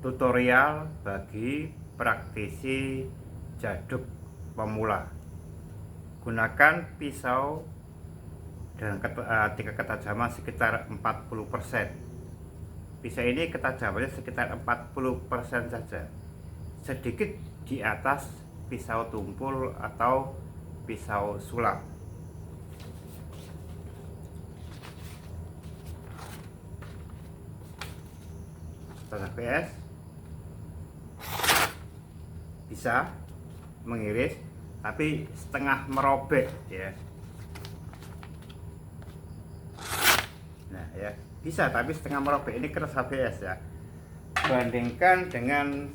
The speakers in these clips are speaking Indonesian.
tutorial bagi praktisi jaduk pemula. Gunakan pisau dengan tingkat ketajaman sekitar 40%. Pisau ini ketajamannya sekitar 40% saja, sedikit di atas pisau tumpul atau pisau sulap. PS bisa mengiris tapi setengah merobek ya. Nah ya, bisa tapi setengah merobek. Ini keras HBS ya. Bandingkan dengan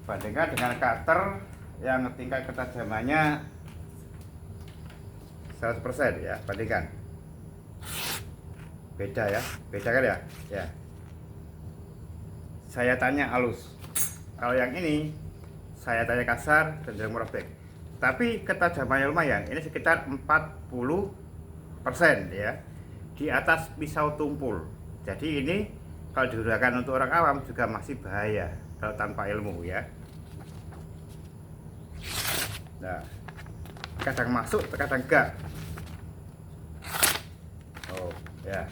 cutter yang tingkat ketajamannya 100% ya, bandingkan. Beda ya, beda kan ya? Ya. Saya tanya halus. Kalau yang ini saya tanya kasar, cenderung merobek. Tapi ketajamannya lumayan. Ini sekitar 40% ya. Di atas pisau tumpul. Jadi ini kalau digunakan untuk orang awam juga masih bahaya kalau tanpa ilmu ya. Nah, kadang masuk, kadang enggak. Oh, ya.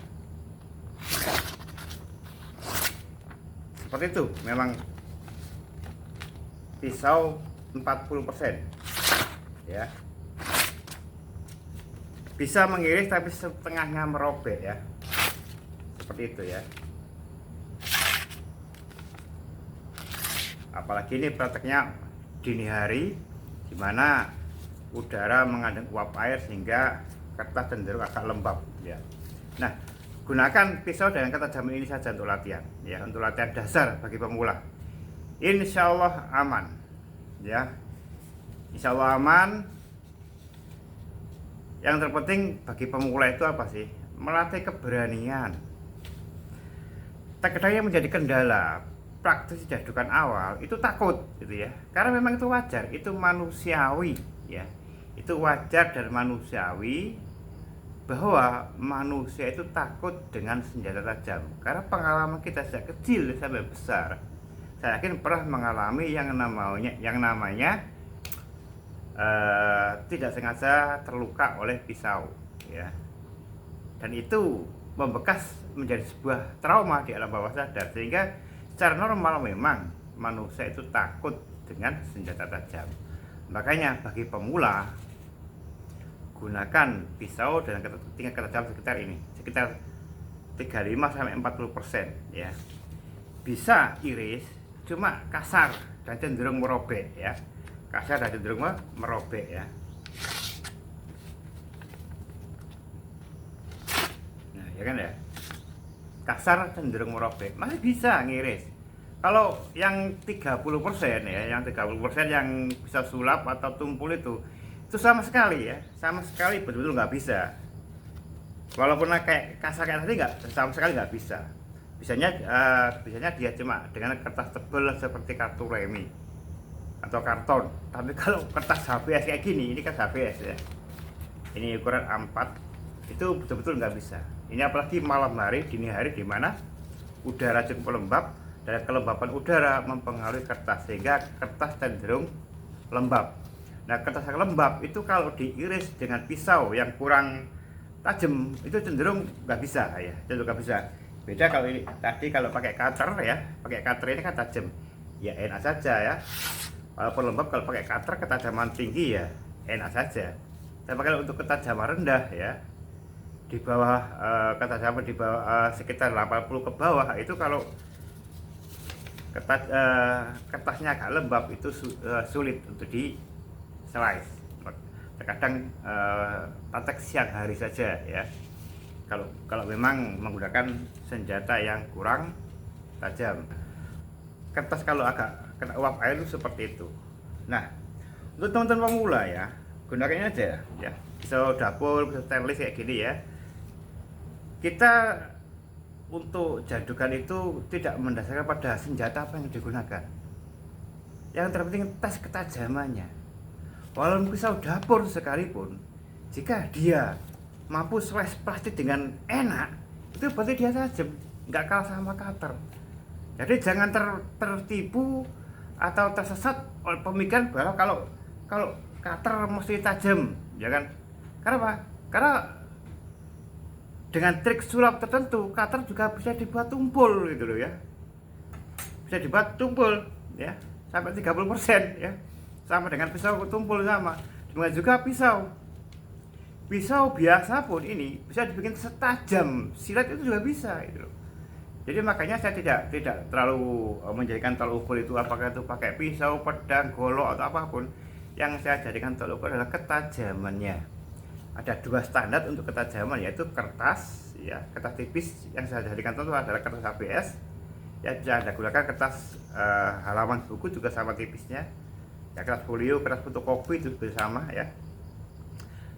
Seperti itu, memang pisau 40% ya. Bisa mengiris tapi setengahnya merobek ya. Seperti itu ya. Apalagi ini prakteknya dini hari, dimana udara mengandung uap air sehingga kertas cenderung agak lembab ya. Nah, gunakan pisau dengan ketajaman ini saja untuk latihan ya, untuk latihan dasar bagi pemula. Insya Allah aman ya, Insya Allah aman. Yang terpenting bagi pemula itu apa sih? Melatih keberanian. Terkadang yang menjadi kendala praktisi jadukan awal itu takut gitu ya, karena memang itu wajar, itu manusiawi ya, itu wajar dan manusiawi bahwa manusia itu takut dengan senjata tajam. Karena pengalaman kita sejak kecil sampai besar, saya yakin pernah mengalami yang namanya tidak sengaja terluka oleh pisau ya, dan itu membekas menjadi sebuah trauma di alam bawah sadar, sehingga secara normal memang manusia itu takut dengan senjata tajam. Makanya bagi pemula, gunakan pisau dengan tingkat ketajaman sekitar 35-40% ya. Bisa iris, cuma kasar dan cenderung merobek ya. Kasar dan cenderung merobek ya. Nah, ya kan ya. Kasar cenderung merobek, masih bisa ngiris. Kalau yang 30% ya, yang 30% yang bisa sulap atau tumpul itu sama sekali ya, sama sekali betul-betul nggak bisa. Walaupun kayak kasar kayak tadi, nggak, sama sekali nggak bisa. Biasanya dia cuma dengan kertas tebal seperti kartu remi atau karton. Tapi kalau kertas HBS kayak gini, ini kan HBS ya, ini ukuran A4, itu betul-betul nggak bisa. Ini apalagi malam hari, dini hari, di mana udara cukup lembab dan kelembapan udara mempengaruhi kertas sehingga kertas cenderung lembab. Nah, kertas yang lembab itu kalau diiris dengan pisau yang kurang tajam itu cenderung nggak bisa ya, cenderung nggak bisa. Beda kalau ini tadi, kalau pakai cutter ya, pakai cutter ini kan tajam, ya enak saja ya. Walaupun lembab, kalau pakai cutter ketajaman tinggi ya enak saja. Tapi kalau untuk ketajaman rendah ya, di bawah ketajaman di bawah sekitar 80 ke bawah, itu kalau kertasnya agak lembab itu sulit untuk di slice. Terkadang tatek siang hari saja ya, kalau memang menggunakan senjata yang kurang tajam. Kertas kalau agak kena uap air itu seperti itu. Nah, untuk teman-teman pemula ya, gunakannya aja ya, pisau dapur, pisau stainless kayak gini ya. Kita untuk jadukan itu tidak mendasarkan pada senjata apa yang digunakan. Yang terpenting tes ketajamannya. Walaupun pisau dapur sekalipun, jika dia mampu slice plastik dengan enak, itu berarti dia tajam. nggak kalah sama cutter. Jadi jangan tertipu atau tersesat oleh pemikiran bahwa kalau cutter mesti tajam, ya kan? Karena apa? Karena dengan trik sulap tertentu, cutter juga bisa dibuat tumpul gitu loh ya. Bisa dibuat tumpul ya, sampai 30% ya. Sama dengan pisau tumpul sama. Dengan juga pisau. Pisau biasa pun ini bisa dibikin setajam silet itu juga bisa gitu loh. Jadi makanya saya tidak terlalu menjadikan tolak ukur itu apakah itu pakai pisau, pedang, golok atau apapun. Yang saya jadikan tolak ukur adalah ketajamannya. Ada dua standar untuk ketajaman, yaitu kertas ya, kertas tipis yang saya jadikan contoh adalah kertas ABS. Ya bisa Anda gunakan kertas halaman buku juga sama tipisnya. Ya, kertas folio, kertas fotokopi itu juga sama ya.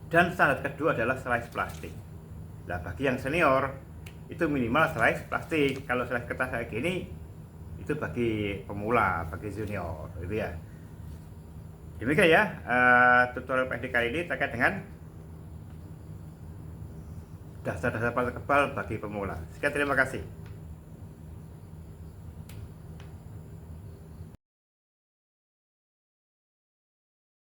Dan standar kedua adalah slice plastik. Nah, bagi yang senior itu minimal slice plastik. Kalau slice kertas kayak gini itu bagi pemula, bagi junior gitu ya. Demikian ya tutorial PhD kali ini terkait dengan dasar-dasar paling kebal bagi pemula. Sekian, terima kasih.